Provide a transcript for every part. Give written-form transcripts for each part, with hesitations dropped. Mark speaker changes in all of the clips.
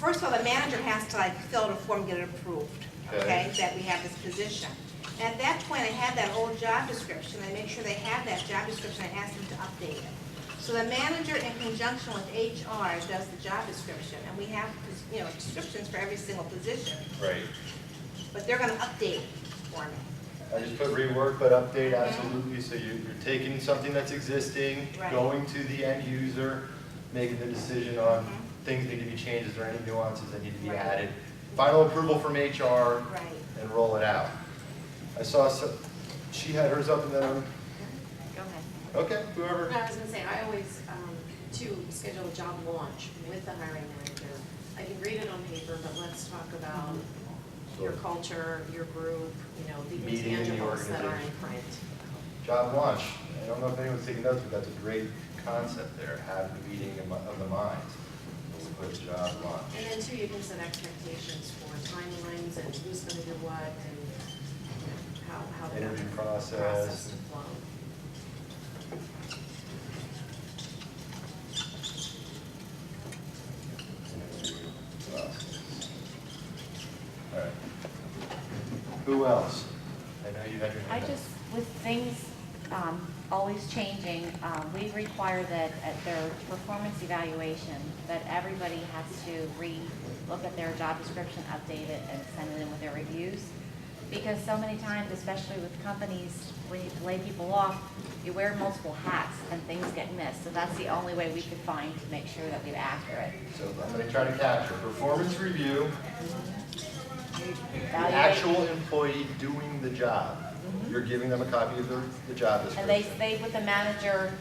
Speaker 1: first of all, the manager has to like fill out a form, get it approved, okay, that we have this position. And at that point, I have that old job description, I make sure they have that job description, I ask them to update it. So the manager, in conjunction with HR, does the job description, and we have, you know, descriptions for every single position.
Speaker 2: Right.
Speaker 1: But they're gonna update it for me.
Speaker 2: I just put rework, but update, absolutely. So you're taking something that's existing,
Speaker 1: Right.
Speaker 2: going to the end user, making the decision on things need to be changed, is there any nuances that need to be
Speaker 1: Right.
Speaker 2: added. Final approval from HR,
Speaker 1: Right.
Speaker 2: and roll it out. I saw, she had hers up and then,
Speaker 1: Go ahead.
Speaker 2: okay, whoever.
Speaker 3: No, I was gonna say, I always, to schedule a job launch with the hiring manager, I can read it on paper, but let's talk about your culture, your group, you know, the
Speaker 2: Meeting in the
Speaker 3: intangibles that are in
Speaker 2: organization.
Speaker 3: print.
Speaker 2: Job launch. I don't know if anyone's taking notes, but that's a great concept there. Have the meeting of the minds. We'll put job launch.
Speaker 3: And then too, you can set expectations for timelines and who's gonna do what and, you know, how the
Speaker 2: Interview
Speaker 3: process
Speaker 2: process.
Speaker 3: to flow.
Speaker 2: All right. Who else? I know you had your hand up.
Speaker 4: With things always changing, we require that at their performance evaluation, that everybody has to look at their job description, update it, and send it in with their reviews. Because so many times, especially with companies, when you lay people off, you wear multiple hats and things get missed. So that's the only way we could find to make sure that we're accurate.
Speaker 2: So I'm going to try to capture performance review, the
Speaker 4: Evaluate.
Speaker 2: actual employee doing the job. You're giving them a copy of the job
Speaker 4: And
Speaker 2: description.
Speaker 4: they with the manager,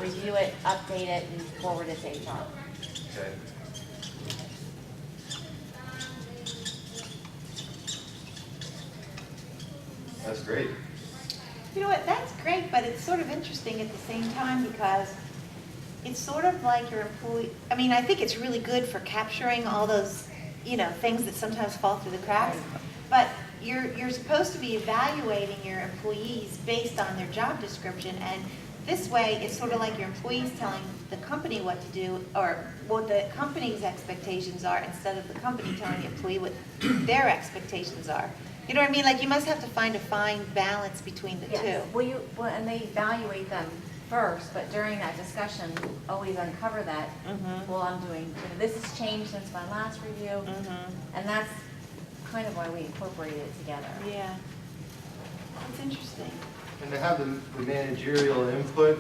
Speaker 4: review it, update it, and forward it to HR.
Speaker 2: Okay. That's great.
Speaker 5: You know what, that's great, but it's sort of interesting at the same time because it's sort of like your employee, I mean, I think it's really good for capturing all those, you know, things that sometimes fall through the cracks. But you're supposed to be evaluating your employees based on their job description, and this way, it's sort of like your employees telling the company what to do, or what the company's expectations are, instead of the company telling the employee what their expectations are. You know what I mean? Like, you must have to find a fine balance between the two.
Speaker 4: Well, and they evaluate them first, but during that discussion, always uncover that, well, I'm doing, you know, this has changed since my last review, and that's kind of why we incorporated it together.
Speaker 5: Yeah. It's interesting.
Speaker 2: And to have the managerial input,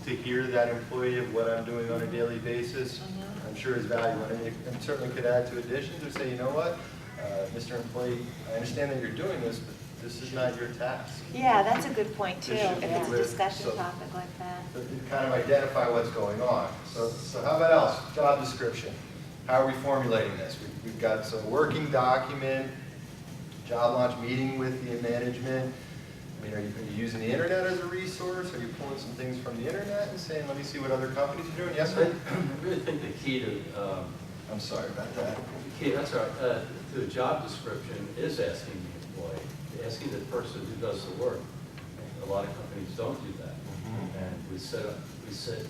Speaker 2: to hear that employee of what I'm doing on a daily basis, I'm sure is valuable. And certainly could add to additions or say, you know what, Mr. Employee, I understand that you're doing this, but this is not your task.
Speaker 5: Yeah, that's a good point too,
Speaker 2: This should
Speaker 5: if
Speaker 2: be
Speaker 5: it's a
Speaker 2: with-
Speaker 5: discussion
Speaker 2: so-
Speaker 5: topic like that.
Speaker 2: So you kind of identify what's going on. So how about else? Job description. How are we formulating this? We've got some working document, job launch meeting with the management. I mean, are you using the internet as a resource? Are you pulling some things from the internet and saying, let me see what other companies are doing? Yes, sir?
Speaker 6: I really think the key to,
Speaker 2: I'm sorry about that.
Speaker 6: that's all right, to the job description is asking the employee, asking the person who does the work. A lot of companies don't do that. And we sit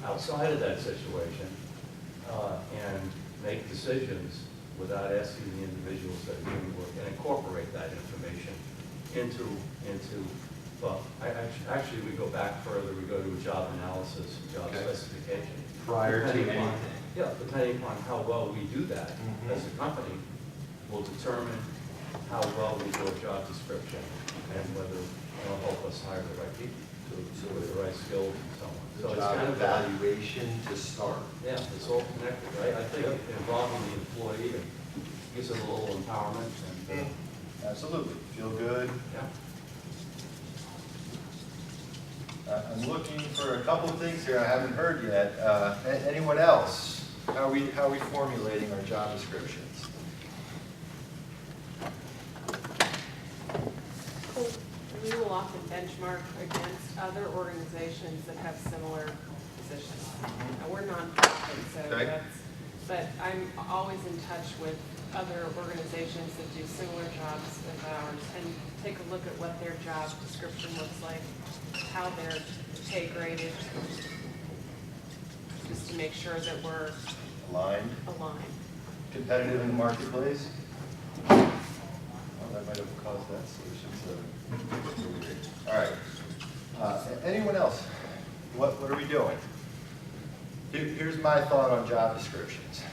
Speaker 6: outside of that situation and make decisions without asking the individuals that are doing the work and incorporate that information into well, actually we go back further, we go to a job analysis, job specification.
Speaker 2: Prior to
Speaker 6: Depending on-
Speaker 2: anything.
Speaker 6: Yeah, depending upon how well we do that as a company, will determine how well we do a job description and whether it'll help us hire the right people with the right skills and so on. So it's kind of
Speaker 2: evaluation to start.
Speaker 6: yeah, it's all connected, right? I think involving the employee gives them a little empowerment and,
Speaker 2: Absolutely. Feel good.
Speaker 6: yeah.
Speaker 2: I'm looking for a couple of things here I haven't heard yet. Anyone else? How are we formulating our job descriptions?
Speaker 7: We will often benchmark against other organizations that have similar positions. Now, we're nonprofit, so
Speaker 2: Okay.
Speaker 7: but I'm always in touch with other organizations that do similar jobs as ours and take a look at what their job description looks like, how they're pay graded, just to make sure that we're
Speaker 2: Aligned?
Speaker 7: aligned.
Speaker 2: competitive in the marketplace? Well, that might have caused that solution, so. All right. Anyone else? What are we doing? Here's my thought on job descriptions.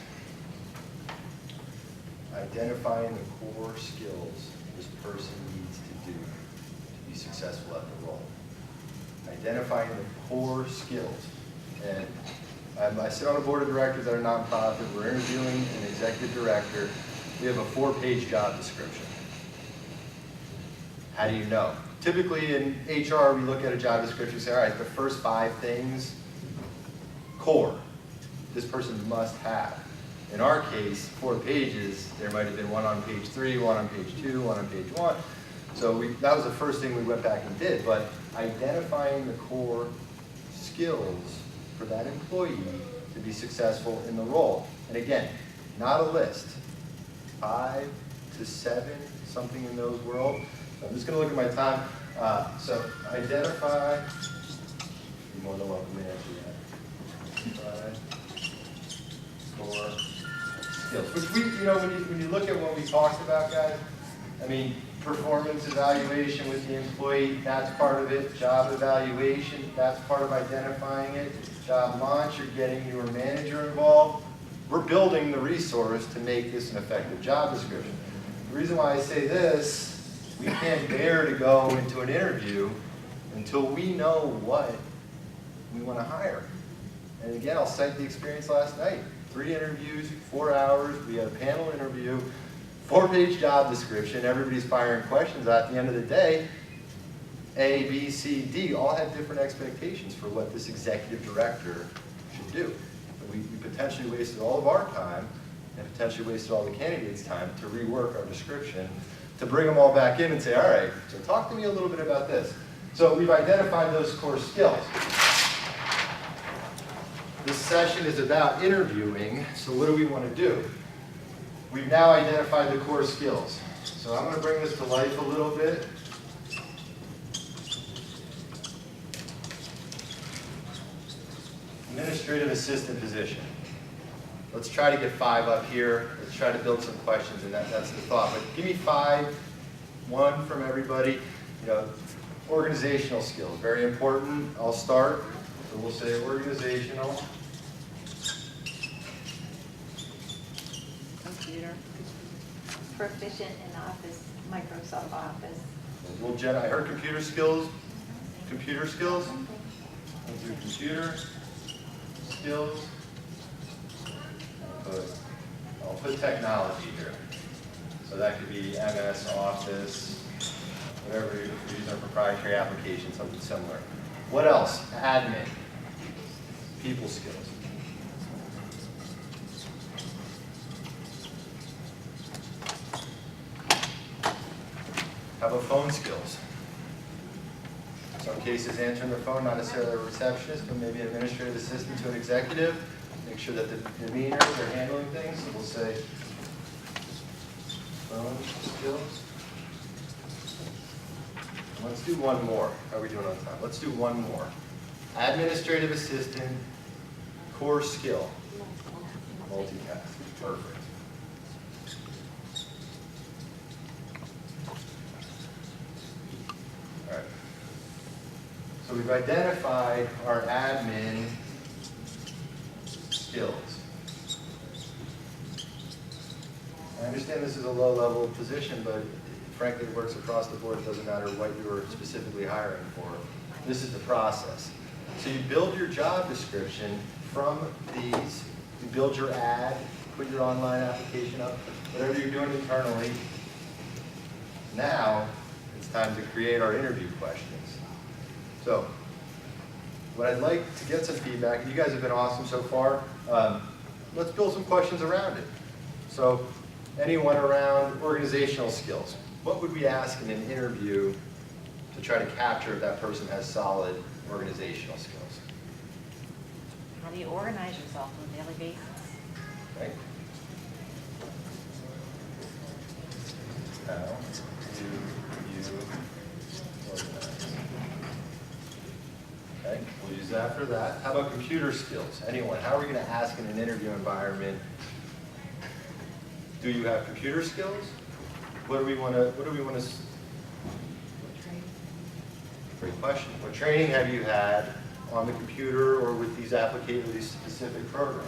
Speaker 2: Identifying the core skills this person needs to do to be successful at the role. Identifying the core skills. And I sit on a board of directors at a nonprofit. We're interviewing an executive director. We have a 4-page job description. How do you know? Typically in HR, we look at a job description and say, all right, the first 5 things, core, this person must have. In our case, 4 pages, there might have been one on page 3, one on page 2, one on page 1. So that was the first thing we went back and did, but identifying the core skills for that employee to be successful in the role. And again, not a list, 5 to 7, something in those world. So I'm just going to look at my time. So identify, you're more than welcome to answer that. 5 core skills, which when you look at what we talked about, guys, I mean, performance evaluation with the employee, that's part of it. Job evaluation, that's part of identifying it. Job launch, you're getting your manager involved. We're building the resource to make this an effective job description. The reason why I say this, we can't bear to go into an interview until we know what we want to hire. And again, I'll cite the experience last night. 3 interviews, 4 hours, we had a panel interview, 4-page job description, everybody's firing questions. At the end of the day, A, B, C, D all have different expectations for what this executive director should do. We potentially wasted all of our time and potentially wasted all the candidates' time to rework our description, to bring them all back in and say, all right, so talk to me a little bit about this. So we've identified those core skills. This session is about interviewing, so what do we want to do? We've now identified the core skills. So I'm going to bring this to life a little bit. Administrative assistant position. Let's try to get 5 up here. Let's try to build some questions, and that's the thought. But give me 5, 1 from everybody. Organizational skills, very important. I'll start. So we'll say organizational.
Speaker 5: Computer. Proficient in Office, Microsoft Office.
Speaker 2: I heard computer skills. Computer skills. We'll do computer skills. I'll put technology here. So that could be MS Office, whatever you're using, a proprietary application, something similar. What else? Admin. People skills. How about phone skills? In some cases, answering the phone, not necessarily a receptionist, but maybe an administrative assistant to an executive. Make sure that the demeanor, they're handling things. So we'll say phone skills. Let's do one more. How are we doing on time? Let's do one more. Administrative assistant, core skill. Multitask. Perfect. All right. So we've identified our admin skills. I understand this is a low-level position, but frankly, it works across the board. It doesn't matter what you're specifically hiring for. This is the process. So you build your job description from these. You build your ad, put your online application up, whatever you're doing internally. Now, it's time to create our interview questions. So, what I'd like to get some feedback, and you guys have been awesome so far, let's build some questions around it. So, anyone around organizational skills? What would we ask in an interview to try to capture if that person has solid organizational skills?
Speaker 4: How do you organize yourself on a daily basis?
Speaker 2: Right? How do you organize? Okay, we'll use that for that. How about computer skills? Anyone? How are we going to ask in an interview environment Do you have computer skills? What do we want to, great question. What training have you had on the computer or with these specific programs?